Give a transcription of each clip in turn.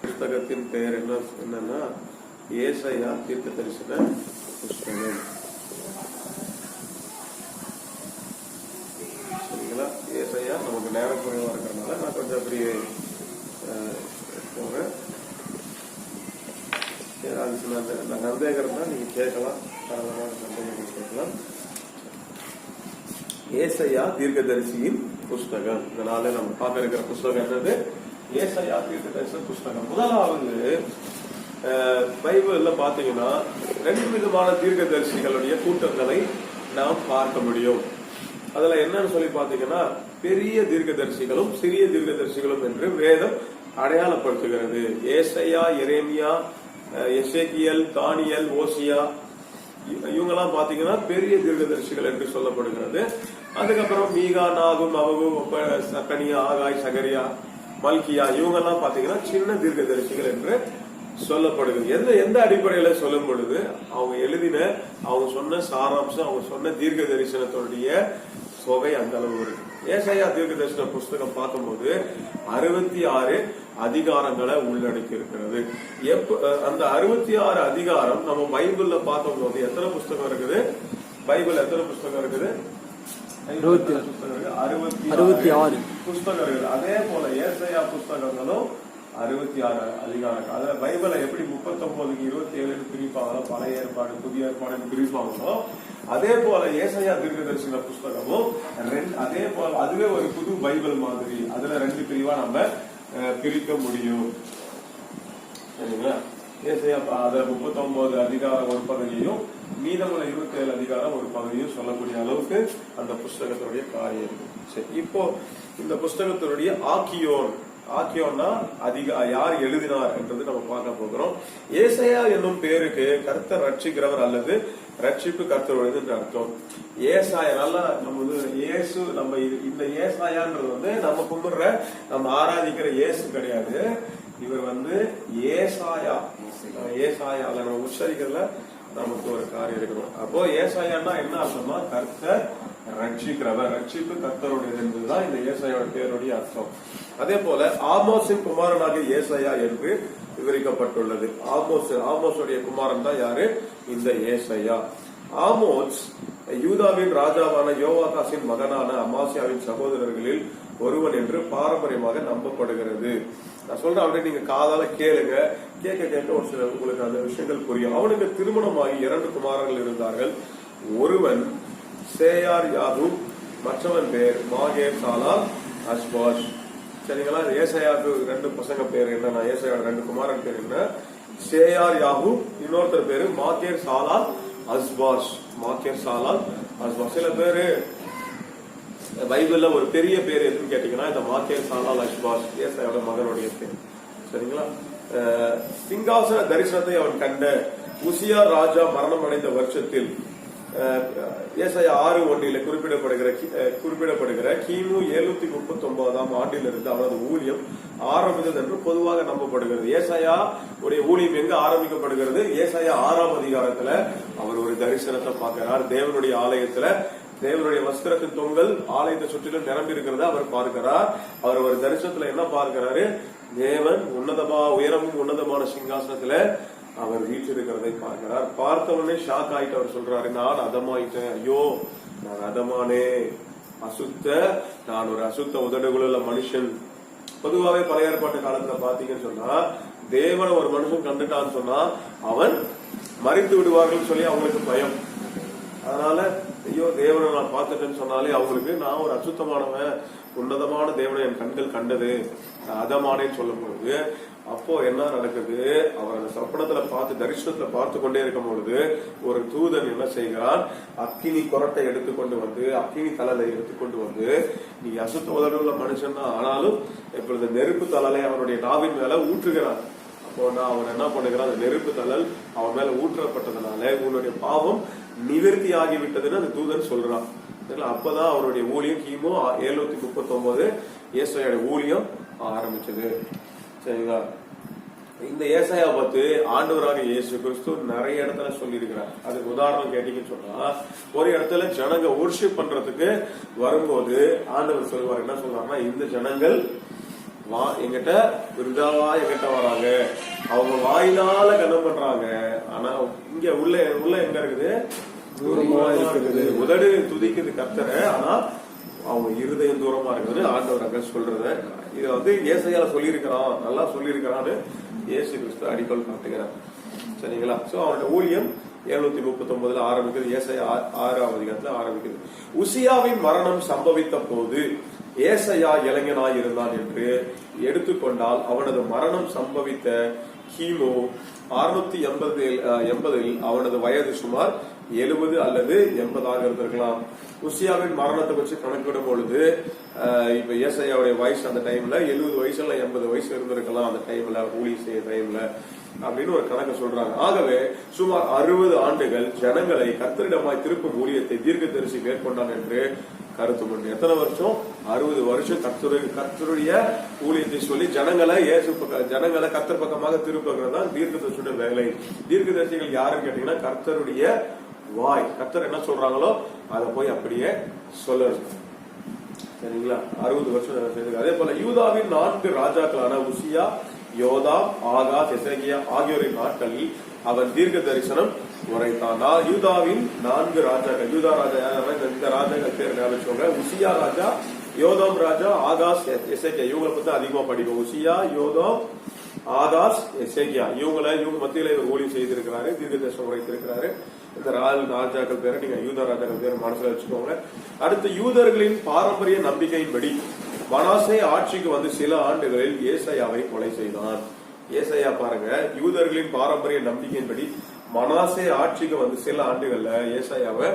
புஸ்தகத்தின் பெயர் என்னன்னா ஏசாயா தீர்க்க தரிசன புஸ்தகம். சரிங்களா? ஏசாயா நமக்கு நேரம் குறைவா இருக்கிறதுனால நான் கொஞ்சம் அப்படியே சந்தேகம் தான் நீங்க கேட்கலாம், தாராளமான சந்தேகங்கள் கேட்கலாம். ஏசாயா தீர்க்கதரிசியின் புஸ்தகம். இதனால நம்ம பார்க்க இருக்கிற புஸ்தகம் என்னது? ஏசாயா தீர்க்கதரிசன புஸ்தகம். முதலாவது பைபிள்ல பாத்தீங்கன்னா 2 விதமான தீர்க்கதரிசிகளுடைய கூட்டங்களை நாம் பார்க்க முடியும். அதுல என்னன்னு சொல்லி பாத்தீங்கன்னா, பெரிய தீர்க்கதரிசிகளும் சிறிய தீர்க்கதரிசிகளும் என்று வேதம் அடையாளப்படுத்துகிறது. ஏசாயா, எரேமியா, எசேக்கியல், தானியல், ஓசியா இவங்கெல்லாம் பாத்தீங்கன்னா பெரிய தீர்க்கதரிசிகள் என்று சொல்லப்படுகிறது. அதுக்கப்புறம் மீகா, நாகும், அவகு, சக்கனியா, ஆகாய், சகரியா, மல்கியா இவங்கெல்லாம் பாத்தீங்கன்னா சின்ன தீர்க்கதரிசிகள் என்று சொல்லப்படுகிறது. எந்த அடிப்படையில சொல்லும் பொழுது அவங்க சொன்ன சாராம்சம், அவங்க சொன்ன தீர்க்க தரிசனத்துடைய தொகை அந்த அளவு இருக்கு. ஏசாயா தீர்க்க தரிசன புஸ்தகம் பார்க்கும்போது 66 அதிகாரங்களை உள்ளடக்கி இருக்கிறது. அந்த 66 அதிகாரம் நம்ம பைபிள்ல பார்க்கும் போது எத்தனை புஸ்தகம் இருக்குது? பைபிள் எத்தனை புஸ்தகம் இருக்குது? 66 புஸ்தகம் இருக்குது. அதே போல ஏசாயா புஸ்தகங்களும் 66 அதிகாரம். அதுல பைபிளை எப்படி 39க்கு 27 பிரிப்பாங்களோ, பழைய ஏற்பாடு புதிய ஏற்பாடு பிரிப்பாங்களோ, அதே போல ஏசாயா தீர்க்கதரிசன புஸ்தகமும் அதே போல அதுவே ஒரு புது பைபிள் மாதிரி. அதுல 2 பிரிவா நம்ம பிரிக்க முடியும். சரிங்களா? ஏசாயா அதுல 39 அதிகாரம் ஒரு பகுதியும், மீதமுள்ள 27 அதிகாரம் ஒரு பகுதியும் சொல்லக்கூடிய அளவுக்கு அந்த புஸ்தகத்தினுடைய காரியம். சரி, இப்போ இந்த புஸ்தகத்தினுடைய ஆக்கியோன்னா யார் எழுதினார் என்றது நம்ம பார்க்க போகிறோம். ஏசாயா என்னும் பேருக்கு கர்த்தர் ரட்சிக்கிறவர் அல்லது ரட்சிப்பு கர்த்தருடையது அர்த்தம். ஏசாயா நல்லா நம்ம இயேசு, நம்ம இந்த ஏசாயான்றது நம்ம கும்பிடுற, நம்ம ஆராதிக்கிற இயேசு கிடையாது. இவர் ஏசாயால நம்ம உச்சரிக்கிறதுல நமக்கு ஒரு காரியம் இருக்கணும். அப்போ ஏசாயான்னா என்ன அர்த்தம்னா கர்த்தர் ரட்சிக்கிறவர், ரட்சிப்பு கர்த்தருடையது என்பதுதான் இந்த ஏசாயாவோட பேருடைய அர்த்தம். அதே போல ஆமோஸின் குமாரனாக ஏசாயா என்று விவரிக்கப்பட்டுள்ளது. ஆமோஸுடைய குமாரன் தான் யாரு? இந்த ஏசாயா. ஆமோஸ் யூதாவின் ராஜாவான யோவாகாசின் மகனான அமாசியாவின் சகோதரர்களில் ஒருவன் என்று பாரம்பரியமாக நம்பப்படுகிறது. நான் சொல்றேன், அப்படியே நீங்க காதால கேளுங்க. கேட்க ஒரு சில உங்களுக்கு அந்த விஷயங்கள் புரியும். அவனுக்கு திருமணமாகி 2 குமாரர்கள் இருந்தார்கள். ஒருவன் சேயார் யாகு, மற்றவன் பேர் மாகேர் சாலால் அஸ்பாஷ். சரிங்களா? ஏசாயாவுக்கு 2 பசங்க பேர் என்ன? ஏசாயோட 2 குமாரன் பேர் என்ன? சேயார் யாகு, இன்னொருத்தர் பேரு மாகேர் சாலால் அஸ்பாஷ். மாகேர் சாலால் அஸ்பாஷ். சில பேரு பைபிள்ல ஒரு பெரிய பேர் எதுன்னு கேட்டீங்கன்னா இந்த மாகேர் சாலால் அஸ்பாஷ் ஏசாயோட மகனுடைய பேர். சரிங்களா? சிங்காசன தரிசனத்தை அவன் கண்ட உசியா ராஜா மரணம் அடைந்த வருஷத்தில் ஏசாயா 6:1 குறிப்பிடப்படுகிற கிமு 739 ஆண்டிலிருந்து அவரது ஊழியம் ஆரம்பித்தது என்று பொதுவாக நம்பப்படுகிறது. ஏசாயா உடைய ஊழியம் எங்க ஆரம்பிக்கப்படுகிறது? ஏசாயா 6ஆம் அதிகாரத்துல அவர் ஒரு தரிசனத்தை பார்க்கிறார். தேவனுடைய ஆலயத்துல தேவனுடைய வஸ்திரத்தின் தொங்கல் ஆலயத்தை சுற்றிலும் நிரம்பி இருக்கிறத அவர் பார்க்கிறார். அவர் ஒரு தரிசனத்துல என்ன பார்க்கிறாரு? தேவன் உயரமும் உன்னதமான சிங்காசனத்துல அவர் வீற்றிருக்கிறதை பார்க்கிறார். பார்த்தவனே ஷாக் ஆயிட்டு அவர் சொல்றாரு, நான் அதமாயிட்டேன், ஐயோ நான் அதமானே, நான் ஒரு அசுத்த உதடுகளுள்ள மனுஷன். பொதுவாகவே பழைய ஏற்பாட்டு காலத்துல பாத்தீங்கன்னு சொன்னா, தேவனை ஒரு மனுஷன் கண்டுட்டான்னு சொன்னா அவன் மறித்து விடுவார்கள் சொல்லி அவங்களுக்கு பயம். அதனால ஐயோ தேவனை நான் பார்த்துட்டேன்னு சொன்னாலே அவங்களுக்கு நான் ஒரு அசுத்தமானவன், உன்னதமான தேவனை என் கண்கள் கண்டது, அதமானேன்னு சொல்லும் பொழுது அப்போ என்ன நடக்குது? அவர் அந்த சொப்பனத்துல பார்த்து தரிசனத்துல பார்த்து கொண்டே இருக்கும் பொழுது ஒரு தூதன் என்ன செய்கிறான்? அக்கினி குரட்டை எடுத்துக்கொண்டு வந்து, அக்கினி தலலை எடுத்துக்கொண்டு வந்து, நீ அசுத்த உதடுள்ள மனுஷன் தான், ஆனாலும் இப்பொழுது நெருப்பு தலலை அவனுடைய நாவின் மேல ஊற்றுகிறான். அப்போ அவன் என்ன பண்ணுகிறான்? அந்த நெருப்பு தலல் அவன் மேல ஊற்றப்பட்டதுனால உன்னுடைய பாவம் நிவர்த்தி ஆகிவிட்டதுன்னு அந்த தூதன் சொல்றான். அப்பதான் அவருடைய ஊழியம் கிமு 739 ஏசாயோட ஊழியம் ஆரம்பிச்சது. சரிங்களா? இந்த ஏசாயா பார்த்து ஆண்டவராக இயேசு கிறிஸ்து நிறைய இடத்துல சொல்லி இருக்கிறார். அதுக்கு உதாரணம் கேட்டீங்கன்னு சொன்னா, ஒரு இடத்துல ஜனங்க வொர்ஷிப் பண்றதுக்கு வரும்போது ஆண்டவர் சொல்லுவார், என்ன சொல்றாருன்னா, இந்த ஜனங்கள் எங்கிட்ட விருதாவா எங்கிட்ட வராங்க, அவங்க வாயினால கனம் பண்றாங்க. ஆனா இங்க உள்ள எங்க இருக்குது? தூரமா இருக்குது. உதடு துதிக்குது கர்த்தரை, ஆனா அவங்க இருதயம் தூரமா இருக்குது ஆண்டவர் அங்க சொல்றது. இதை ஏசாயால சொல்லியிருக்கிறான், நல்லா சொல்லியிருக்கிறான்னு இயேசு கிறிஸ்து அடிக்கோள் காட்டுகிறார். சரிங்களா? சோ அவனோட ஊழியம் 739 ஆரம்பிக்குது. ஏசாயா 6ஆம் அதிகாரத்துல ஆரம்பிக்குது. உசியாவின் மரணம் சம்பவித்த போது ஏசாயா இளைஞனாய் இருந்தான் என்று எடுத்துக்கொண்டால் அவனது மரணம் சம்பவித்த கிமு 680 அவனது வயது சுமார் 70 அல்லது 80 இருந்திருக்கலாம். உசியாவின் மரணத்தை வச்சு கணக்கிடும் பொழுது இப்ப ஏசாயாவுடைய வயசு அந்த டைம்ல 70 வயசு இல்ல 80 வயசு இருந்திருக்கலாம் அந்த டைம்ல, ஊழி செய்ய டைம்ல அப்படின்னு ஒரு கணக்கு சொல்றாங்க. ஆகவே சுமார் 60 ஆண்டுகள் ஜனங்களை கர்த்தரிடமாய் திருப்பும் ஊழியத்தை தீர்க்கதரிசி மேற்கொண்டான் என்று கருத்து உண்டு. எத்தனை வருஷம்? 60 வருஷம் கர்த்தருடைய ஊழியத்தை சொல்லி ஜனங்களை கர்த்தர் பக்கமாக திருப்புகிறது தான் தீர்க்கதரிசியுடைய வேலை. தீர்க்கதரிசிகள் யாருன்னு கேட்டீங்கன்னா கர்த்தருடைய வாய். கர்த்தர் என்ன சொல்றாங்களோ அதை போய் அப்படியே சொல்லணும். சரிங்களா? 60 வருஷம். அதே போல யூதாவின் 4 ராஜாக்களான உசியா, யோதாம், ஆகாஸ், எசேக்கியா ஆகியோரின் நாட்களில் அவன் தீர்க்க தரிசனம் உரைத்தான். யூதாவின் 4 ராஜாக்கள். யூதா ராஜா இந்த ராஜாக்கள் பேர் ஞாபகம். உசியா ராஜா, யோதாம் ராஜா, ஆகாஸ், எசேக்கியா. இவங்களை பத்தி அதிகமா படிக்கும். உசியா, யோதாம், ஆகாஸ், எசேக்கியா இவங்க மத்தியில இவர் ஊழியம் செய்திருக்கிறாரு, தீர்க்க தரிசனம் உரைத்திருக்கிறாரு. இந்த ராஜாக்கள் பேரை நீங்க யூதா ராஜாக்கள் பேரை மனசுல வச்சுக்கோங்க. அடுத்து யூதர்களின் பாரம்பரிய நம்பிக்கையின்படி மனாசே ஆட்சிக்கு வந்து சில ஆண்டுகளில் ஏசாயாவை கொலை செய்தான். ஏசாயா பாருங்க, யூதர்களின் பாரம்பரிய நம்பிக்கையின்படி மனாசே ஆட்சிக்கு வந்து சில ஆண்டுகள்ல ஏசாயாவை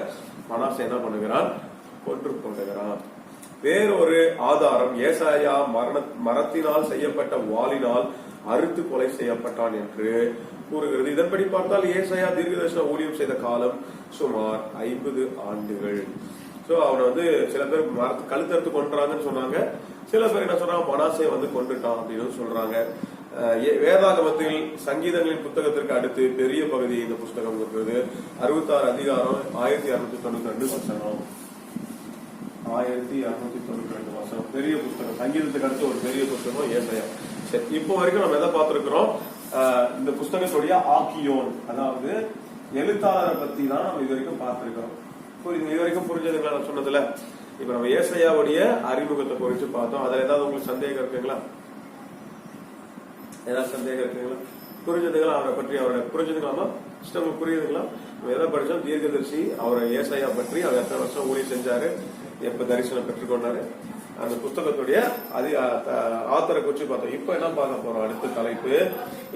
மனாசே என்ன பண்ணுகிறான்? கொன்று கொண்டுகிறான். வேறொரு ஆதாரம் ஏசாயா மரத்தினால் செய்யப்பட்ட வாளினால் அறுத்து கொலை செய்யப்பட்டான் என்று கூறுகிறது. இதன்படி பார்த்தால் ஏசாயா தீர்க்கதரிசன ஊழியம் செய்த காலம் சுமார் 50 ஆண்டுகள். சோ அவனை சில பேர் கழுத்தறுத்து கொன்றாங்கன்னு சொன்னாங்க, சில பேர் என்ன சொல்றாங்க மனாசே கொண்டுட்டான் அப்படின்னு சொல்றாங்க. வேதாகமத்தில் சங்கீதங்களின் புத்தகத்திற்கு அடுத்து பெரிய பகுதி இந்த புஸ்தகம் இருக்கிறது. 66 அதிகாரம் 1292 வசனம். 1292 வசனம் பெரிய புஸ்தகம். சங்கீதத்துக்கு அடுத்து ஒரு பெரிய புஸ்தகம் ஏசாயா. சரி, இப்போ வரைக்கும் நம்ம எதை பார்த்திருக்கிறோம்? இந்த புஸ்தகத்துடைய ஆக்கியோன், அதாவது எழுத்தாளரை பத்தி தான் நம்ம இது வரைக்கும் பார்த்திருக்கிறோம். இது வரைக்கும் புரிஞ்சதுங்களா நான் சொன்னதுல? இப்ப நம்ம ஏசாயாவுடைய அறிமுகத்தை குறித்து பார்த்தோம். அதுல ஏதாவது உங்களுக்கு சந்தேகம் இருக்குங்களா? ஏதாவது சந்தேகம் இருக்குங்களா? புரிஞ்சதுங்களா? அவரை பற்றி புரிஞ்சதுங்களாமா? உங்களுக்கு புரியுதுங்களா? நம்ம எதை படிச்சோம்? தீர்க்கதரிசி அவரை ஏசாயா பற்றி அவர் எத்தனை வருஷம் ஊழியம் செஞ்சாரு, எப்ப தரிசனம் பெற்றுக்கொண்டாரு, அந்த புஸ்தகத்துடைய ஆத்தரை குறிச்சு பார்த்தோம். இப்ப என்ன பார்க்க போறோம்? அடுத்த தலைப்பு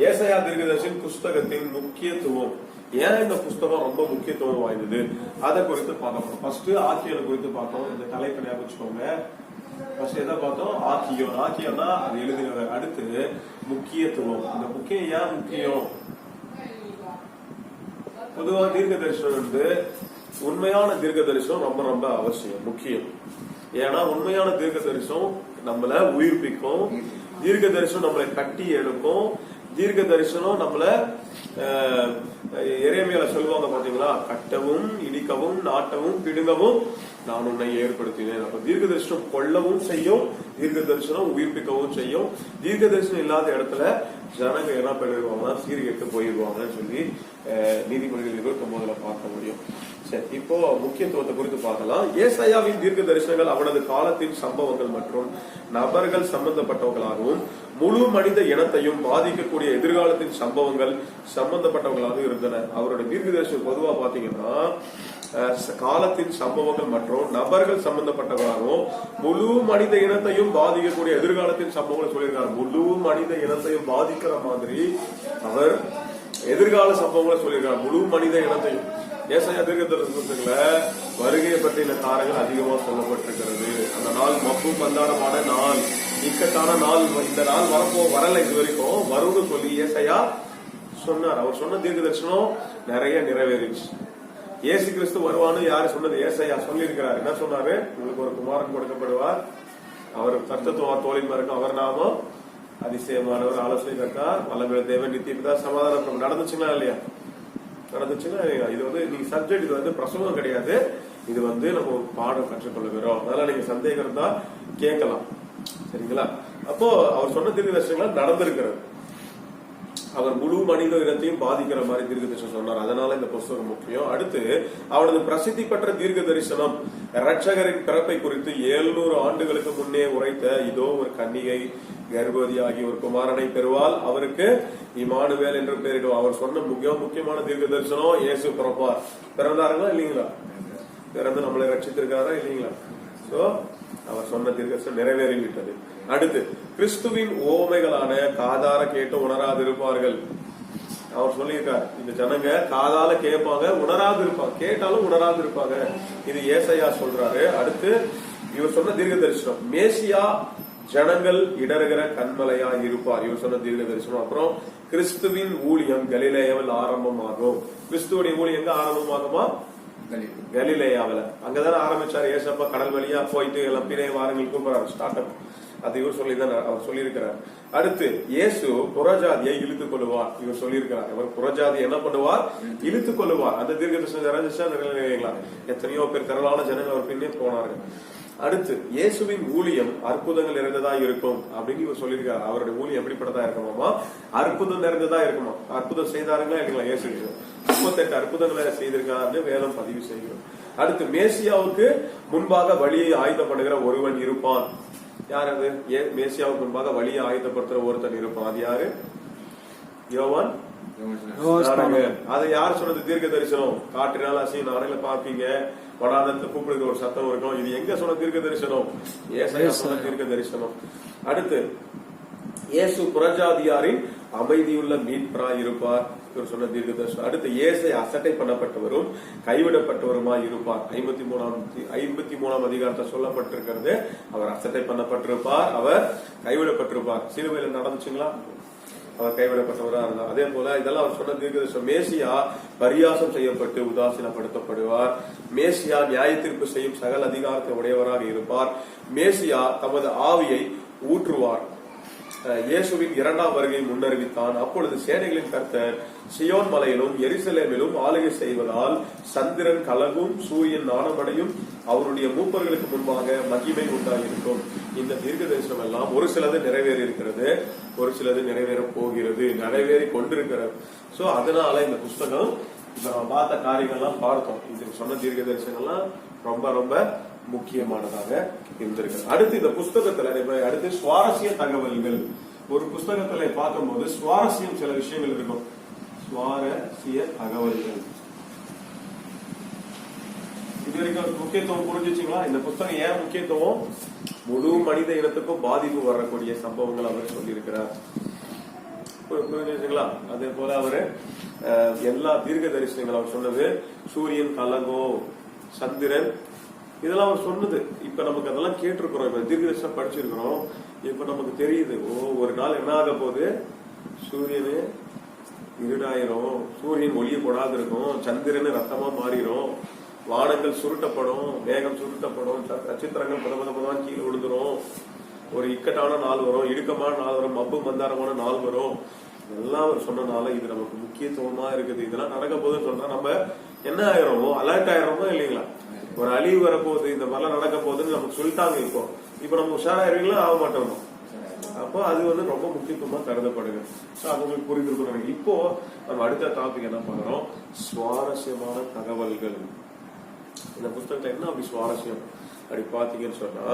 ஏசாயா தீர்க்கதரிசியின் புஸ்தகத்தின் முக்கியத்துவம். ஏன் இந்த புஸ்தகம் ரொம்ப முக்கியத்துவம் வாய்ந்தது அதை குறித்து பார்க்க போறோம். ஃபர்ஸ்ட் ஆக்கியோனை குறித்து பார்த்தோம். இந்த தலைப்பை ஞாபகம் வச்சுக்கோங்க. ஃபர்ஸ்ட் எதை பார்த்தோம்? ஆக்கியோன். ஆக்கியோன்னா அது எழுதுகிறவர். அடுத்து முக்கியத்துவம். இந்த முக்கியம் ஏன் முக்கியம்? பொதுவாக தீர்க்க தரிசனம் உண்மையான தீர்க்க தரிசனம் ரொம்ப ரொம்ப அவசியம், முக்கியம். ஏன்னா உண்மையான தீர்க்க தரிசனம் நம்மள உயிர்ப்பிக்கும், தீர்க்க தரிசனம் நம்மளை கட்டி எடுக்கும், தீர்க்க தரிசனம் நம்மள எரேமியால சொல்லுவாங்க பாத்தீங்களா, கட்டவும் இடிக்கவும் நாட்டவும் பிடுங்கவும் நான் உன்னை ஏற்படுத்தினேன். அப்ப தீர்க்க தரிசனம் கொல்லவும் செய்யும், தீர்க்க தரிசனம் உயிர்ப்பிக்கவும் செய்யும். தீர்க்க தரிசனம் இல்லாத இடத்துல ஜனங்க என்ன பண்ணிடுவாங்கன்னா சீர்கெட்டு போயிடுவாங்கன்னு சொல்லி நீதிமொழிகள் 29 பார்க்க முடியும். சரி, இப்போ முக்கியத்துவத்தை குறித்து பார்க்கலாம். ஏசாயாவின் தீர்க்க தரிசனங்கள் அவனது காலத்தின் சம்பவங்கள் மற்றும் நபர்கள் சம்பந்தப்பட்டவர்களாகவும் முழு மனித இனத்தையும் பாதிக்கக்கூடிய எதிர்காலத்தின் சம்பவங்கள் சம்பந்தப்பட்டவர்களாக இருந்தன. அவருடைய தீர்க்க தரிசனம் பொதுவா பாத்தீங்கன்னா காலத்தின் சம்பவங்கள் மற்றும் நபர்கள் சம்பந்தப்பட்டவர்களாகவும் முழு மனித இனத்தையும் பாதிக்கக்கூடிய எதிர்காலத்தின் சம்பவங்கள் சொல்லியிருக்காரு. முழு மனித இனத்தையும் பாதிக்கிற மாதிரி அவர் எதிர்கால சம்பவங்களை சொல்லியிருக்காரு. முழு மனித இனத்தையும். ஏசாயா தீர்க்கதரிசனத்துல வருகையை பற்றிய காரங்கள் அதிகமா சொல்லப்பட்டிருக்கிறது. அந்த நாள் மப்பு மந்தாரமான நாள், இக்கட்டான நாள், இந்த நாள் வரல இது வரைக்கும் வரும்னு சொல்லி ஏசாயா சொன்னார். அவர் சொன்ன தீர்க்க தரிசனம் நிறைய நிறைவேறிச்சு. இயேசு கிறிஸ்து வருவான்னு யாரு சொன்னது? ஏசாயா சொல்லி இருக்கிறார். என்ன சொன்னாரு? உங்களுக்கு ஒரு குமாரன் கொடுக்கப்படுவார், அவர் கர்த்தத்துவ தோளின் இருக்கும், அவர் நாமம் அதிசயமானவர், ஆலோசனை கர்த்தர், வல்லமையுள்ள தேவன், நித்திய பிதா, சமாதானம். நடந்துச்சுங்களா இல்லையா? நடந்துச்சுன்னா இது நீங்க சப்ஜெக்ட், இது பிரசவம் கிடையாது, இது நம்ம ஒரு பாடம் கற்றுக்கொள்ளுகிறோம். அதனால நீங்க சந்தேகம் இருந்தா கேட்கலாம். சரிங்களா? அப்போ அவர் சொன்ன தீர்க்க தரிசனங்கள் நடந்திருக்கிறது. அவர் முழு மனித இனத்தையும் பாதிக்கிற மாதிரி தீர்க்க தரிசனம் சொன்னார். அதனால இந்த புஸ்தகம் முக்கியம். அடுத்து அவனது பிரசித்தி பெற்ற தீர்க்க தரிசனம் இரட்சகரின் பிறப்பை குறித்து 700 ஆண்டுகளுக்கு முன்னே உரைத்த, இதோ ஒரு கன்னிகை கர்ப்பவதியாகி ஒரு குமாரனை பெறுவாள், அவருக்கு இமானுவேல் என்று பெயரிடும். அவர் சொன்ன முக்கியமான தீர்க்க தரிசனம் இயேசு பிறப்பார். பிறந்தாருங்களா இல்லீங்களா? பிறந்து நம்மளை ரட்சித்திருக்காரா இல்லீங்களா? சோ அவர் சொன்ன தீர்க்கதரிசனம் நிறைவேறிவிட்டது. அடுத்து கிறிஸ்துவின் ஓமைகளான காதார கேட்டு உணராது இருப்பார்கள். அவர் சொல்லியிருக்கார், இந்த ஜனங்க காதால கேட்பாங்க, உணராது இருப்பாங்க, கேட்டாலும் உணராது இருப்பாங்க. இது ஏசாயா சொல்றாரு. அடுத்து இவர் சொன்ன தீர்க்க தரிசனம் மேசியா ஜனங்கள் இடறுகிற கண்மலையா இருப்பார். இவர் சொன்ன தீர்க்க தரிசனம். அப்புறம் கிறிஸ்துவின் ஊழியம் கலிலேயாவில் ஆரம்பமாகும். கிறிஸ்துவோடைய ஊழியம் எங்க ஆரம்பமாகுமா? கலிலேயாவில். அங்கதானே ஆரம்பிச்சாரு. ஏசப்பா கடல் வழியா போயிட்டு எல்லாம் பிணைய வாரங்கள் கூப்பிடுறாரு, ஸ்டார்ட் அப். அது இவர் சொல்லிதான் அவர் சொல்லியிருக்கிறார். அடுத்து இயேசு புறஜாதியை இழுத்துக் கொள்ளுவார். இவர் சொல்லியிருக்கிறார். இவர் புறஜாதி என்ன பண்ணுவார்? இழுத்துக் கொள்ளுவார். அந்த தீர்க்க தரிசனம் நிறைஞ்சிச்சா நிறைவேறீங்களா? எத்தனையோ பேர் திரளான ஜனங்கள் அவர் பின்னே போனார்கள். அடுத்து இயேசுவின் ஊழியம் அற்புதங்கள் நிறைந்ததா இருக்கும் அப்படின்னு இவர் சொல்லியிருக்காரு. அவருடைய ஊழியம் எப்படிப்பட்டதா இருக்குமாமா? அற்புதம் நிறைந்ததா இருக்குமா? அற்புதம் செய்தாருங்களா இல்லைங்களா? இயேசு 38 அற்புதங்களை செய்திருக்காருன்னு வேதம் பதிவு செய்கிறோம். அடுத்து மேசியாவுக்கு முன்பாக வழியை ஆயுதப்படுகிற ஒருவன் இருப்பான். யார் அது? மேசியாவுக்கு முன்பாக வழியை ஆயுதப்படுத்துற ஒருத்தன் இருப்பான். அது யாரு? யோவான். அதை யார் சொன்னது? தீர்க்க தரிசனம். காற்றினால் அசையும் நாளையில பாப்பீங்க, வடாதத்தை கூப்பிடுகிற ஒரு சத்தம் இருக்கும். இது எங்க சொன்ன தீர்க்க தரிசனம்? ஏசாயா சொன்ன தீர்க்க தரிசனம். அடுத்து இயேசு புறஜாதியாரின் அமைதியுள்ள மீட்பராய் இருப்பார். இவர் சொன்ன தீர்க்க தரிசனம். அடுத்து இயேசு அசட்டை பண்ணப்பட்டவரும் கைவிடப்பட்டவருமாய் இருப்பார். 53ஆம் அதிகாரத்தில் சொல்லப்பட்டிருக்கிறது. அவர் அசட்டை பண்ணப்பட்டிருப்பார், அவர் கைவிடப்பட்டிருப்பார். சிலுவையில் நடந்துச்சுங்களா? அவர் கைவிடப்பட்டவரா இருந்தார். அதே போல இதெல்லாம் அவர் சொன்ன தீர்க்க தரிசனம். மேசியா பரியாசம் செய்யப்பட்டு உதாசீனப்படுத்தப்படுவார். மேசியா நியாய தீர்ப்பு செய்யும் சகல அதிகாரத்தை உடையவராக இருப்பார். மேசியா தமது ஆவியை ஊற்றுவார். இயேசுவின் 2ஆம் வருகை முன்னறிவித்தான். அப்பொழுது சேனைகளின் கர்த்தர் சியோன் மலையிலும் எருசலேமிலும் ஆளுகை செய்வதால் சந்திரன் கலகும், சூரியன் நாணமடையும், அவருடைய மூப்பர்களுக்கு முன்பாக மகிமை உண்டாயிருக்கும். இந்த தீர்க்க தரிசனம் எல்லாம் ஒரு சிலது நிறைவேறி இருக்கிறது, ஒரு சிலது நிறைவேற போகிறது, நிறைவேறி கொண்டிருக்கிறது. சோ அதனால இந்த புஸ்தகம் இப்ப நம்ம பார்த்த காரியங்கள்லாம் பார்த்தோம். இது சொன்ன தீர்க்க தரிசனங்கள்லாம் ரொம்ப ரொம்ப முக்கியமானதாக இருந்திருக்கு. அடுத்து இந்த புஸ்தகத்துல அடுத்து சுவாரஸ்ய தகவல்கள். ஒரு புஸ்தகத்துல பார்க்கும்போது சுவாரஸ்யம் சில விஷயங்கள் இருக்கும். சுவாரஸ்ய தகவல்கள் இது வரைக்கும் முக்கியத்துவம் புரிஞ்சுச்சுங்களா? இந்த புஸ்தகம் ஏன் முக்கியத்துவம்? முழு மனித இனத்துக்கும் பாதிப்பு வரக்கூடிய சம்பவங்கள் அவர் சொல்லியிருக்கிறார். புரிஞ்சுங்களா? அதே போல அவரு எல்லா தீர்க்க தரிசனங்கள் அவர் சொன்னது, சூரியன் கலங்கும், சந்திரன், இதெல்லாம் அவர் சொன்னது. இப்ப நமக்கு அதெல்லாம் கேட்டிருக்கிறோம், இப்ப தீர்க்க தரிசனம் படிச்சிருக்கிறோம். இப்ப நமக்கு தெரியுது, ஒரு நாள் என்ன ஆக போகுது, சூரியனு இருடாயிரும், சூரியன் ஒளிய போடாது இருக்கும், சந்திரனு ரத்தமா மாறிடும், வானங்கள் சுருட்டப்படும், மேகம் சுருட்டப்படும், நட்சத்திரங்கள் பதபதமாக கீழே விழுந்துரும், ஒரு இக்கட்டான நாள் வரும், இடுக்கமான நாள் வரும், மப்பு மந்தாரமான நாள் வரும். எல்லாம் அவர் சொன்னனால இது நமக்கு முக்கியத்துவமா இருக்குது. இதெல்லாம் நடக்க போகுதுன்னு சொன்னா நம்ம என்ன ஆயிரோமோ, அலர்ட் ஆயிரோமோ இல்லைங்களா? ஒரு அழிவு வரப்போகுது, இந்த மாதிரிலாம் நடக்க போகுதுன்னு நமக்கு சொல்லிட்டாங்க. இப்ப நம்ம உஷாராயிருவீங்களா? ஆக மாட்டோம். அப்போ அது ரொம்ப முக்கியத்துவமா கருதப்படுது. அது உங்களுக்கு புரிஞ்சிருக்கும். இப்போ நம்ம அடுத்த டாபிக் என்ன பண்றோம்? சுவாரஸ்யமான தகவல்கள். இந்த புத்தகத்துல என்ன அப்படி சுவாரஸ்யம் அப்படி பாத்தீங்கன்னு சொன்னா,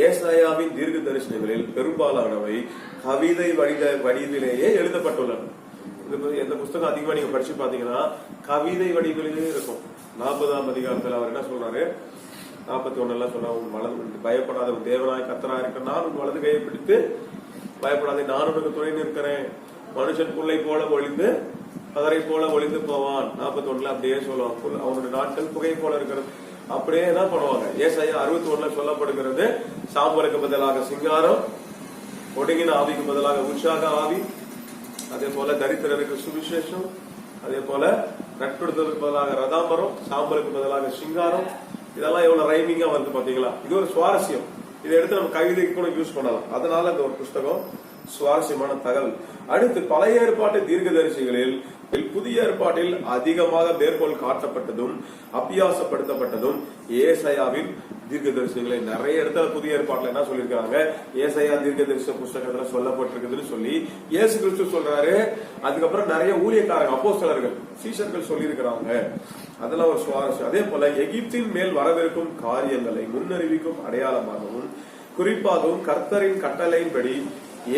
ஏசாயாவின் தீர்க்க தரிசனங்களில் பெரும்பாலானவை கவிதை வடிவிலேயே எழுதப்பட்டுள்ளன. எந்த புத்தகம் அதிகமா நீங்க படிச்சு பாத்தீங்கன்னா கவிதை வடிவிலேயே இருக்கும். 40ஆம் அதிகாரத்துல அவர் என்ன சொல்றாரு, 41 சொல்றாரு, பயப்படாத தேவனாய் கர்த்தராய் இருக்கிற நான் உன் வலது கையை பிடித்து பயப்படாதே, நான் உனக்கு துணை நிற்கிறேன், மனுஷன் புல்லை போல ஒளிந்து பதரை போல ஒளிந்து போவான். 41 அப்படியே சொல்லுவான். அவனுடைய நாட்கள் புகை போல இருக்கிறது. அப்படியே தான் பண்ணுவாங்க. ஏசாயா 61 சொல்லப்படுகிறது, சாம்பலுக்கு பதிலாக சிங்காரம், ஒடுங்கின ஆவிக்கு பதிலாக உற்சாக ஆவி, அதே போல தரித்திரருக்கு சுவிசேஷம், அதே போல நட்படுத்துவதற்கு பதிலாக ரதாம்பரம், சாம்பலுக்கு பதிலாக சிங்காரம். இதெல்லாம் எவ்வளவு ரைமிங்கா வந்து பாத்தீங்களா? இது ஒரு சுவாரஸ்யம். இதை எடுத்து நம்ம கவிதைக்கு கூட யூஸ் பண்ணலாம். அதனால இந்த ஒரு புஸ்தகம் சுவாரஸ்யமான தகவல். அடுத்து பழைய ஏற்பாட்டு தீர்க்கதரிசிகளில் புதிய ஏற்பாட்டில் அதிகமாக மேற்கோள் காட்டப்பட்டதும் அபியாசப்படுத்தப்பட்டதும் ஏசாயாவின் தீர்க்கதரிசிகளை. நிறைய இடத்துல புதிய ஏற்பாட்டுல என்ன சொல்லியிருக்காங்க, ஏசாயா தீர்க்கதரிசி புஸ்தகத்துல சொல்லப்பட்டிருக்குதுன்னு சொல்லி இயேசு கிறிஸ்து சொல்றாரு. அதுக்கப்புறம் நிறைய ஊழியக்காரங்க அப்போஸ்தலர்கள் சீஷர்கள் சொல்லி இருக்கிறாங்க. அதெல்லாம் ஒரு சுவாரஸ்யம். அதே போல எகிப்தின் மேல் வரவிருக்கும் காரியங்களை முன்னறிவிக்கும் அடையாளமாகவும் குறிப்பாகவும் கர்த்தரின் கட்டளையின்படி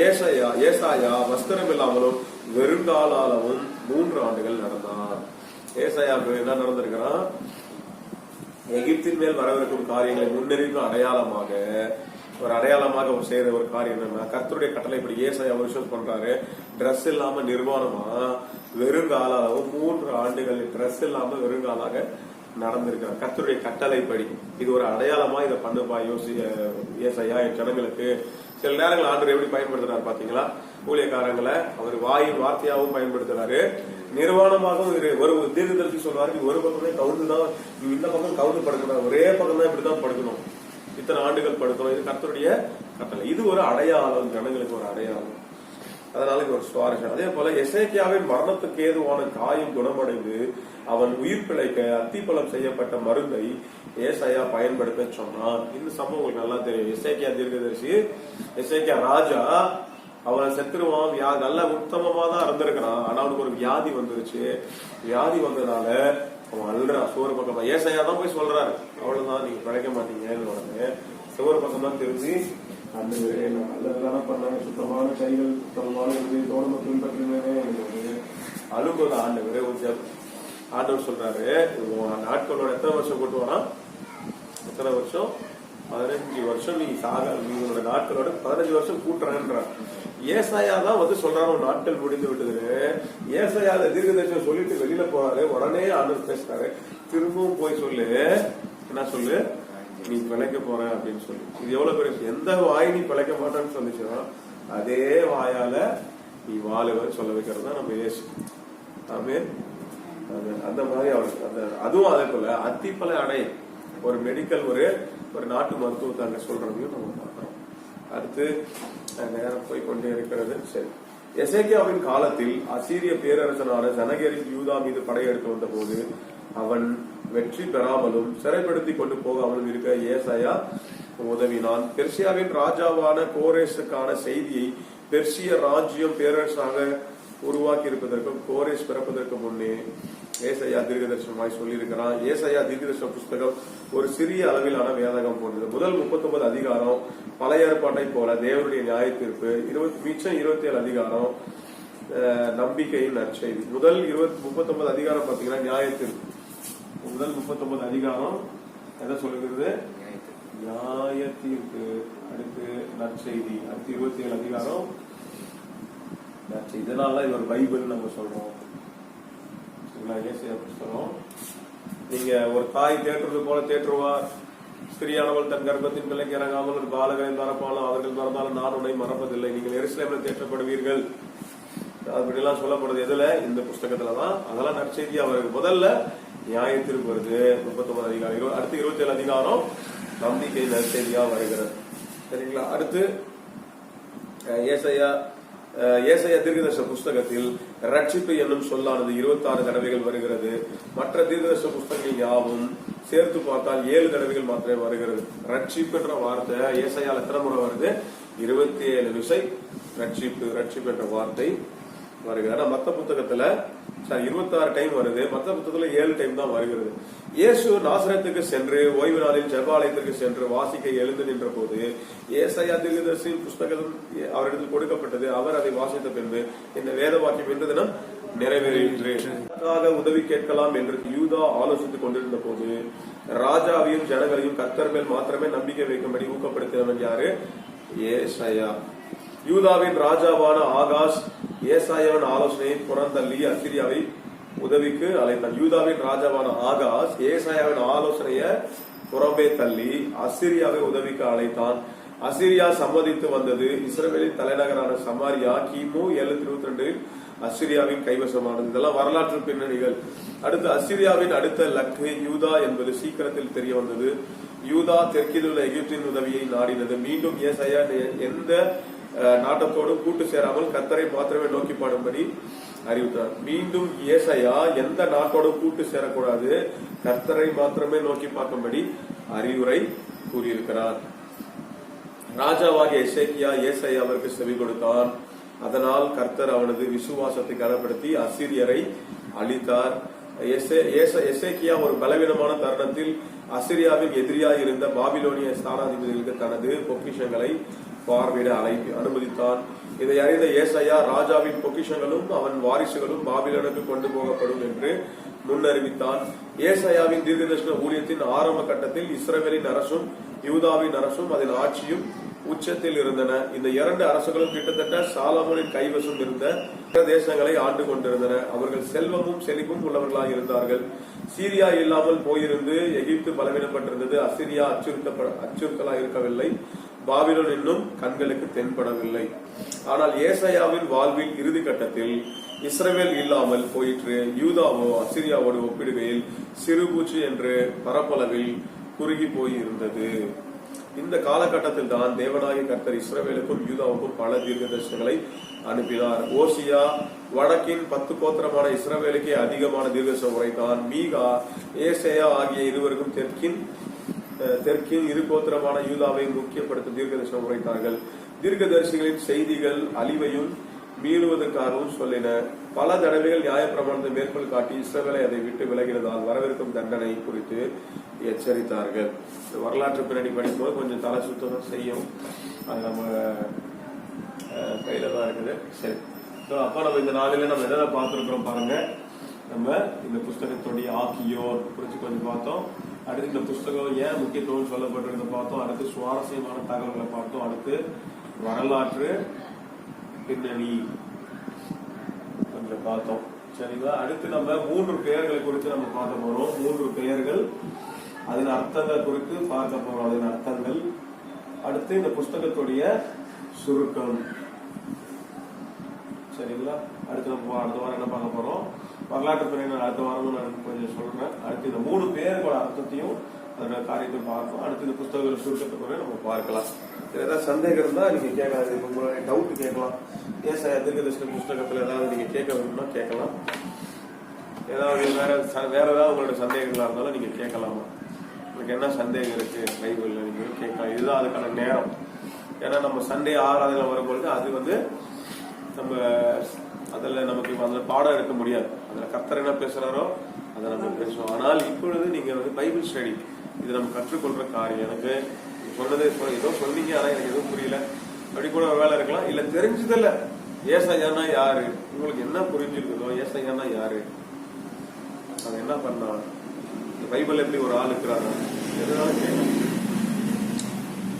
ஏசாயா வஸ்திரம் இல்லாமலும் வெறுங்காலாலும் 3 ஆண்டுகள் நடந்தார். ஏசாயாவுக்கு என்ன நடந்திருக்கிறான், எகிப்தின் மேல் வரவிருக்கும் காரியங்களை முன்னறிவிக்கும் அடையாளமாக ஒரு செய்யற ஒரு காரியம் என்னன்னா, கர்த்தருடைய கட்டளைப்படி ஏசாயா வருஷம் பண்றாரு. டிரெஸ் இல்லாம நிர்வாணமா வெறுங்காலாவும் 3 ஆண்டுகள் டிரெஸ் இல்லாம வெறுங்காலாக நடந்திருக்கிறார் கர்த்தருடைய கட்டளைப்படி. இது ஒரு அடையாளமா இதை பண்ணுப்பா ஏசாயா என் ஜனங்களுக்கு. சில நேரங்கள் ஆண்டவர் எப்படி பயன்படுத்துறாரு பாத்தீங்களா, ஊழியக்காரங்களை அவர் வாயின் வார்த்தையாகவும் பயன்படுத்துறாரு, நிர்வாணமாகவும். ஒரு தீர்க்கதரிசி சொல்றாரு, நீ ஒரு பக்கமே கவுந்துதான், நீ இந்த பக்கம் கவுந்து படுக்கணும், ஒரே பக்கம் தான் இப்படிதான் படுக்கணும், இத்தனை ஆண்டுகள் படுக்கணும். இது கர்த்தருடைய கட்டளை. இது ஒரு அடையாளம், ஜனங்களுக்கு ஒரு அடையாளம். அதனால இது ஒரு சுவாரஸ்யம். அதே போல எசேக்கியாவின் மரணத்துக்கு ஏதுவான காயம் குணமடைந்து அவன் உயிர் பிழைக்க அத்திப்பழம் செய்யப்பட்ட மருந்தை ஏசாயா பயன்படுத்த சொன்னான். இந்த சம்பவம் உங்களுக்கு நல்லா தெரியும். எசேக்கியா தீர்க்கதரிசி, எசேக்கியா ராஜா, அவன் செத்துருவான், நல்ல உத்தமமா தான் இருந்திருக்கிறான். ஆனா அவனுக்கு ஒரு வியாதி வந்துருச்சு. வியாதி வந்ததுனால அவன் அழுறான். சோறு பக்கமா ஏசாயா தான் போய் சொல்றாரு, அவ்வளவுதான் நீங்க பிழைக்க மாட்டீங்கன்னு. சோறு பக்கமா திரும்பி நல்லதான பண்ணாங்க, சுத்தமான கைகள் சுத்தமான தோணு பின்பற்றினே அழுகுது ஆண்டவரே. ஆண்டவர் சொல்றாரு, நாட்களோட எத்தனை வருஷம் கூட்டு வரான், எத்தனை வருஷம், 15 வருஷம். நீ உங்களோட நாட்களோட 15 வருஷம் கூட்டுறேன்ற ஏசாயா தான் வந்து சொல்றாரு, நாட்கள் முடிந்து விட்டது. ஏசாயா தீர்க்கதரிசனம் சொல்லிட்டு வெளியில போறாரு. உடனே ஆண்டவர் பேசுறாரு, திரும்பவும் போய் சொல்லு, என்ன சொல்லு, நீ பிழைக்க போற அப்படின்னு சொல்லி. இது எவ்வளவு பெரிய, எந்த வாய் நீ பிழைக்க மாட்டான்னு சொல்லிச்சுன்னா அதே வாயால நீ வாழுவ சொல்ல வைக்கிறது தான் நம்ம இயேசு. ஆமென். அந்த மாதிரி அவருக்கு அதுவும் அதே போல அத்திப்பழ அடை ஒரு மெடிக்கல் ஒரு நாட்டு மருத்துவத்தை அங்க சொல்றதையும் நம்ம பார்க்கிறோம். அடுத்து நேரம் போய் கொண்டே இருக்கிறது. சரி, எசேக்கியாவின் காலத்தில் அசீரிய பேரரசனான சனகெரிப் யூதா மீது படையெடுத்து வந்த போது அவன் வெற்றி பெறாமலும் சிறைப்படுத்தி கொண்டு போகாமலும் இருக்க ஏசாயா உதவினான். பெர்சியாவின் ராஜாவான கோரேசுக்கான செய்தியை பெர்சிய ராஜ்யம் பேரரசாக உருவாக்கி இருப்பதற்கும் கோரேஸ் பிறப்பதற்கு முன்னே ஏசாயா தீர்க்கதரிசனமாய் சொல்லியிருக்கிறான். ஏசாயா தீர்க்கதரிசன புஸ்தகம் ஒரு சிறிய அளவிலான வேதகம் போன்றது. முதல் 39 அதிகாரம் பழைய ஏற்பாட்டை போல தேவனுடைய நியாய தீர்ப்பு. மிச்சம் 27 அதிகாரம் நம்பிக்கையின் நற்செய்தி. முதல் 39 அதிகாரம் பாத்தீங்கன்னா நியாய தீர்ப்பு. முதல் 39 அதிகாரம் எதை சொல்லுகிறது, நியாய தீர்ப்பு. அடுத்து நற்செய்தி. அடுத்து 27 அதிகாரம் நற்செய்தி. இதனால இது ஒரு பைபிள் நம்ம சொல்றோம். ஏசாயா புஸ்தகம் நீங்க ஒரு தாய் தேற்றுறது போல தேற்றுவார். ஸ்திரியானவள் தன் கர்ப்பத்தின் பிள்ளைக்கு இறங்காமல் ஒரு பாலகரை மறப்பாலும் அவர்கள் மறந்தாலும் நான் உன்னை மறப்பதில்லை, நீங்கள் எருசலேமில் தேற்றப்படுவீர்கள். அப்படிலாம் சொல்லப்படுது. எதுல, இந்த புஸ்தகத்துலதான். அதெல்லாம் நற்செய்தியா வருது. முதல்ல நியாய தீர்ப்பு வருது 39 அதிகாரம். அடுத்து 27 அதிகாரம் நம்பிக்கை நற்செய்தியா வருகிறது. சரிங்களா. அடுத்து ஏசாயா தீர்க்கதரிசன புஸ்தகத்தில் ரட்சிப்பு என்னும் சொல்லானது 26 தடவைகள் வருகிறது. மற்ற தீர்க்கதரிசன புஸ்தகங்கள் யாவும் சேர்த்து பார்த்தால் 7 தடவைகள் மாத்திரமே வருகிறது. ரட்சிப்புன்ற வார்த்தை ஏசாயால எத்தனை முறை வருது, 27 விசை ரட்சிப்பு என்ற வார்த்தை வருகிறது. ஆனா மத்த புத்தகத்துல 26 டைம் வருது. மத்த புத்தகத்துல 7 டைம் தான் வருகிறது. இயேசு நாசரேத்துக்கு சென்று ஓய்வு நாளில் ஜெபாலயத்திற்கு சென்று வாசிக்க எழுந்து நின்ற போது ஏசாயா தீர்க்கதரிசியின் புஸ்தகம் அவரிடத்தில் கொடுக்கப்பட்டது. அவர் அதை வாசித்த பின்பு இந்த வேத வாக்கியம் இன்று தினம் நிறைவேறிற்று. உதவி கேட்கலாம் என்று யூதா ஆலோசித்துக் கொண்டிருந்த போது ராஜாவையும் ஜனங்களையும் கர்த்தர் மேல் மாத்திரமே நம்பிக்கை வைக்கும்படி ஊக்கப்படுத்தினவன் யாரு, ஏசாயா. யூதாவின் ராஜாவான ஆகாஸ் ஏசாயாவின் ஆலோசனையை புறந்தள்ளி அசிரியாவை உதவிக்கு அழைத்தான். யூதாவின் ராஜாவான ஆகாஸ் ஏசாயாவின் ஆலோசனைய புறம்பே தள்ளி அசிரியாவை உதவிக்கு அழைத்தான். அசிரியா சம்மதித்து வந்தது. இஸ்ரவேலின் தலைநகரான சமாரியா கிமு 722 அசிரியாவின் கைவசமானது. இதெல்லாம் வரலாற்று பின்னணிகள். அடுத்து அசிரியாவின் அடுத்த லக்கு யூதா என்பது சீக்கிரத்தில் தெரிய வந்தது. யூதா தெற்கிலுள்ள எகிப்தின் உதவியை நாடினது. மீண்டும் ஏசாயா எந்த நாட்டத்தோடு கூட்டு சேராமல் கர்த்தரை மாத்திரமே நோக்கி பாடும்படி அறிவித்தார். மீண்டும் ஏசாயா எந்த நாட்டோடு கூட்டு சேரக்கூடாது, கர்த்தரை மாத்திரமே நோக்கி பார்க்கும்படி அறிவுரை கூறியிருக்கிறார். ராஜாவாகிய எசேக்கியா ஏசாயாவிற்கு செவி கொடுத்தான். அதனால் கர்த்தர் அவனது விசுவாசத்தை கனப்படுத்தி அசீரியரை அழித்தார். எசேக்கியா ஒரு பலவீனமான தருணத்தில் அசிரியாவின் எதிரியாய் இருந்த பாபிலோனிய ஸ்தானாதிபதிகளுக்கு தனது பொக்கிஷங்களை பார்வையிட அனுமதித்தான். இதை அறிந்த ஏசாயா ராஜாவின் பொக்கிஷங்களும் அவன் வாரிசுகளும் பாபிலோனுக்கு கொண்டு போகப்படும் என்று முன்னறிவித்தான். ஏசாயாவின் தீர்க்கதரிசன ஊழியத்தின் ஆரம்ப கட்டத்தில் இஸ்ரவேலின் அரசும் யூதாவின் அரசும் அதன் ஆட்சியும் உச்சத்தில் இருந்தன. இந்த இரண்டு அரசுகளும் கிட்டத்தட்ட சாலமோனின் கைவசம் இருந்த தேசங்களை ஆண்டு கொண்டிருந்தன. அவர்கள் செல்வமும் செழிப்பும் உள்ளவர்களாக இருந்தார்கள். சீரியா இல்லாமல் போயிருந்து எகிப்து பலவீனப்பட்டிருந்தது. அசிரியா அச்சுறுத்தலாக இருக்கவில்லை. பாபிலோன் இன்னும் கண்களுக்கு தென்படவில்லை. ஆனால் ஏசாயாவின் வாழ்வின் இறுதி கட்டத்தில் இஸ்ரவேல் இல்லாமல் போயிற்று. யூதாவோ அசிரியாவோடு ஒப்பிடுகையில் சிறுபூச்சி என்று பரப்பளவில் குறுகி போய் இருந்தது. இந்த காலகட்டத்தில் தான் தேவனாகிய கர்த்தர் இஸ்ரவேலுக்கும் யூதாவுக்கும் பல தீர்க்க தரிசனங்களை அனுப்பினார். ஓசியா வடக்கின் 10 கோத்திரமான இஸ்ரவேலுக்கே அதிகமான தீர்க்கதரிசனம் உரைத்தான். மீகா ஏசையா ஆகிய இருவருக்கும் தெற்கின் 2 கோத்திரமான யூதாவை முக்கியப்படுத்த தீர்க்கதரிசனம் உரைத்தார்கள். தீர்க்கதரிசிகளின் செய்திகள் அழிவையும் மீறுவதற்காகவும் சொல்லின. பல தடவைகள் நியாயப்பிரமாணத்தை மேற்கோள் காட்டி இஸ்ரவேலை அதை விட்டு விலகினதால் வரவிருக்கும் தண்டனை குறித்து எச்சரித்தார்கள். வரலாற்று பின்னணி படிக்கும்போது கொஞ்சம் தலை சுத்தம் செய்யும். அது நம்ம கையில தான் இருக்குது. சரி, அப்ப நம்ம இந்த நாளில நம்ம எதை பார்த்துருக்கிறோம் பாருங்க. நம்ம இந்த புஸ்தகத்துடைய ஆக்கியோர் குறித்து கொஞ்சம் பார்த்தோம். அடுத்து இந்த புஸ்தகம் ஏன் முக்கியத்துவம் சொல்லப்பட்டிருந்த பார்த்தோம். அடுத்து சுவாரஸ்யமான தகவல்களை பார்த்தோம். அடுத்து வரலாற்று பின்னணி கொஞ்சம் பார்த்தோம். சரிங்களா? அடுத்து நம்ம 3 பெயர்களை குறித்து நம்ம பார்க்க போறோம். 3 பெயர்கள், அதன் அர்த்தங்கள் குறித்து பார்க்க போறோம். அதன் அர்த்தங்கள். அடுத்து இந்த புஸ்தகத்துடைய சுருக்கம். சரிங்களா? அடுத்து நம்ம அடுத்த வாரம் என்ன பார்க்க போறோம், வரலாற்று பின்னணி அடுத்த வாரம் நான் கொஞ்சம் சொல்றேன். அடுத்து இந்த 3 பெயர்களோட அர்த்தத்தையும் அதோட காரியத்தையும் பார்ப்போம். அடுத்து இந்த புஸ்தகங்கள் சுருக்கத்தை கூட நம்ம பார்க்கலாம். ஏதாவது சந்தேகம் இருந்தா நீங்க கேட்கலாம். உங்களுடைய டவுட் கேட்கலாம். ஏசாயா தீர்க்கதரிசன புஸ்தகத்துல ஏதாவது நீங்க கேட்க வேணும்னா கேட்கலாம். ஏதாவது வேற ஏதாவது உங்களோட சந்தேகங்களா இருந்தாலும் நீங்க கேட்கலாமா? உங்களுக்கு என்ன சந்தேகம் இருக்கு பைபிள்ல நீங்க கேட்கலாம். இதுதான் அதுக்கான நேரம். ஏன்னா நம்ம சண்டே ஆராதனை வரும்பொழுது அது நம்ம அதுல நமக்கு அதுல பாடம் எடுக்க முடியாது. அதுல கர்த்தர் என்ன பேசுறாரோ அதை நம்ம பேசுவோம். ஆனால் இப்பொழுது நீங்க பைபிள் ஸ்டடி இது நம்ம கற்றுக்கொள்ற காரியம். எனக்கு சொன்னது ஏதோ சொன்னீங்க, ஆனா எனக்கு எதுவும் புரியல அப்படி கூட வேலை இருக்கலாம். இல்ல தெரிஞ்சதில்ல ஏசாயானா யாரு, உங்களுக்கு என்ன புரிஞ்சிருக்குதோ ஏசாயானா யாரு, அது என்ன பண்ணா, இந்த பைபிள் எப்படி ஒரு ஆள் இருக்கிறாங்க எதுனால கேட்கலாம்.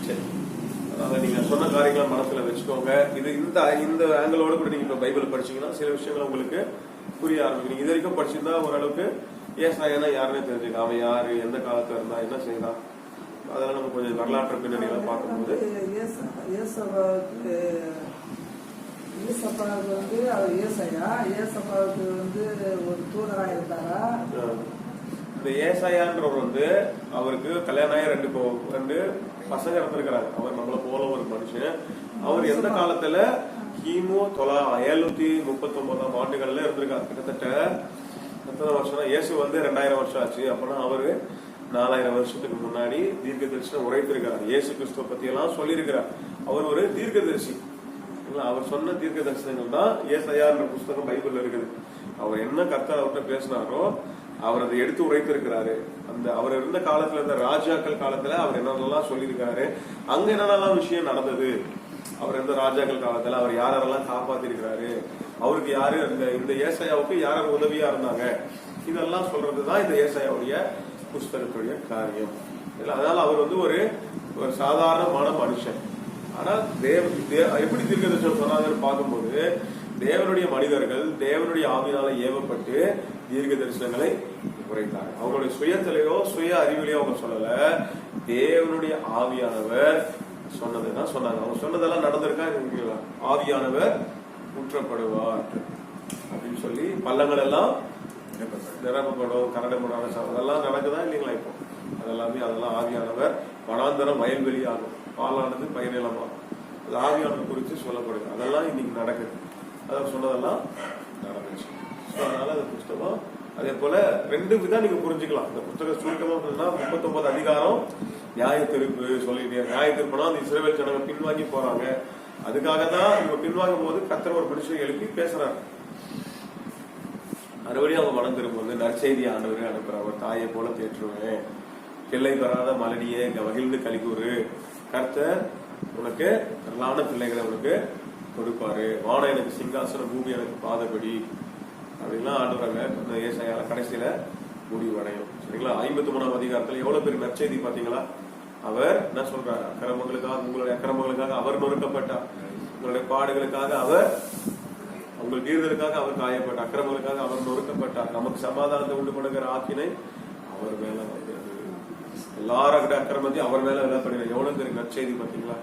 சரி, அதனால நீங்க சொன்ன காரியங்களை மனசுல வச்சுக்கோங்க. இது இந்த ஆங்கிளோட கூட நீங்க இப்ப பைபிள் படிச்சீங்கன்னா சில விஷயங்கள் உங்களுக்கு புரிய ஆரம்பிக்கும். இது வரைக்கும் படிச்சிருந்தா ஓரளவுக்கு ஏசாயானா யாருன்னு தெரிஞ்சுக்க, அவன் யாரு, எந்த காலத்துல இருந்தா, என்ன செய்யலாம், அதெல்லாம் நம்ம கொஞ்சம் வரலாற்று பின்னணியெல்லாம் பார்க்கும்போது ஒரு தூதரா இருந்தாரா. இந்த ஏசாயான்றவர் அவருக்கு கல்யாணம் ஆகி 2 பசங்க இருந்திருக்கிறாங்க. அவர் நம்மள போல ஒரு மனுஷன். அவர் எந்த காலத்துல கிமு 739 ஆண்டுகள்ல இருந்திருக்காரு. கிட்டத்தட்ட எத்தனை வருஷம், இயேசு 2000 வருஷம் ஆச்சு. அப்பனா அவரு 4000 வருஷத்துக்கு முன்னாடி தீர்க்க தரிசனம் உரைத்திருக்கிறார். இயேசு கிறிஸ்துவ பத்தி எல்லாம் சொல்லியிருக்கிறார். அவர் ஒரு தீர்க்கதரிசி. அவர் சொன்ன தீர்க்க தரிசனங்கள் தான் ஏசாயான்ற புஸ்தகம் பைபிள்ல இருக்குது. அவர் என்ன கர்த்தர் அவர்கிட்ட பேசினாரோ அவர் அதை எடுத்து உரைத்திருக்கிறாரு. அந்த அவர் இருந்த காலத்துல இருந்த ராஜாக்கள் காலத்துல அவர் என்னென்னலாம் சொல்லியிருக்காரு, அங்க என்னென்னலாம் விஷயம் நடந்தது, அவர் இருந்த ராஜாக்கள் காலத்துல அவர் யாரெல்லாம் காப்பாத்திருக்கிறாரு, அவருக்கு யாரு இந்த ஏசாயாவுக்கு யார் உதவியா இருந்தாங்க, இதெல்லாம் சொல்றதுதான் இந்த ஏசாயாவுடைய புஸ்தகத்துடைய காரியம். அதனால அவர் ஒரு சாதாரணமான மனுஷன். ஆனா எப்படி தீர்க்கதரிசனம் சொன்னாங்கன்னு பார்க்கும்போது தேவனுடைய மனிதர்கள் தேவனுடைய ஆவியினால ஏவப்பட்டு தீர்க்க தரிசனங்களை உரைத்தாங்க. அவங்களுடைய சுயத்திலேயோ சுய அறிவிலையோ அவங்க சொல்லல, தேவனுடைய ஆவியானவர் சொன்னதுதான் சொன்னாங்க. அவங்க சொன்னதெல்லாம் நடந்திருக்கா, ஆவியானவர் ஊற்றப்படுவார் அப்படின்னு சொல்லி பள்ளங்கள் எல்லாம் நிரப்பப்படும், கரடப்படும், அதெல்லாம் நடக்குதா இல்லைங்களா? இப்போ அதெல்லாம் ஆவியானவர் வனாந்தரம் வயல்வெளி ஆகும், பாலானது பயிரிழமாகும். ஆவியானவர் குறித்து சொல்லப்படுது. அதெல்லாம் இன்னைக்கு நடக்குது. அதான் சொன்னதெல்லாம் நடந்துச்சு. அதனால அந்த புஸ்தகம் அதே போல 2 விதம் நீங்க புரிஞ்சுக்கலாம். இந்த புத்தகம் சுருக்கமா சொன்னா 39 அதிகாரம் நியாய தீர்ப்பு சொல்லிட்டே. நியாய தீர்ப்புனா அந்த இஸ்ரவேல் ஜனங்க பின்வாங்கி போறாங்க. அதுக்காக தான் இவங்க பின்வாங்கும் போது கர்த்தர் ஒரு மனுஷன் எழுப்பி பேசுறாரு. மறுபடியும் அவங்க மனம் திரும்ப நற்செய்தி ஆண்டவரே அனுப்புறார். அவர் தாயை போல தேற்றுவேன், பிள்ளை பெறாத மலடியே மகிழ்ந்து கலிகூறு, கர்த்தர் உனக்கு நல்லான பிள்ளைகளை உனக்கு கொடுப்பாரு, வானம் எனக்கு சிங்காசனம் பூமி எனக்கு பாதபடி அப்படின்லாம் ஆண்டுறாங்க. ஏசாயால கடைசியில முடிவடையும். சரிங்களா? 53ஆம் அதிகாரத்துல எவ்வளவு பேர் நற்செய்தி பாத்தீங்களா? அவர் என்ன சொல்றாரு? அக்கிரமங்களுக்காக உங்களுடைய அக்கிரமங்களுக்காக அவர் நொறுக்கப்பட்டார், உங்களுடைய பாடுகளுக்காக அவர், உங்கள் வீரர்களுக்காக அவர் காயப்பட்டார், அக்கிரமங்களுக்காக அவர் நொறுக்கப்பட்டார், நமக்கு சமாதானத்தை உண்டு பண்ணுகிற ஆக்கினை அவர் மேல வருகிறது, எல்லாரும் அக்கிரமத்தையும் அவர் மேல விளப்படுகிறார். எவ்வளவு பேருக்கு நற்செய்தி பாத்தீங்களா?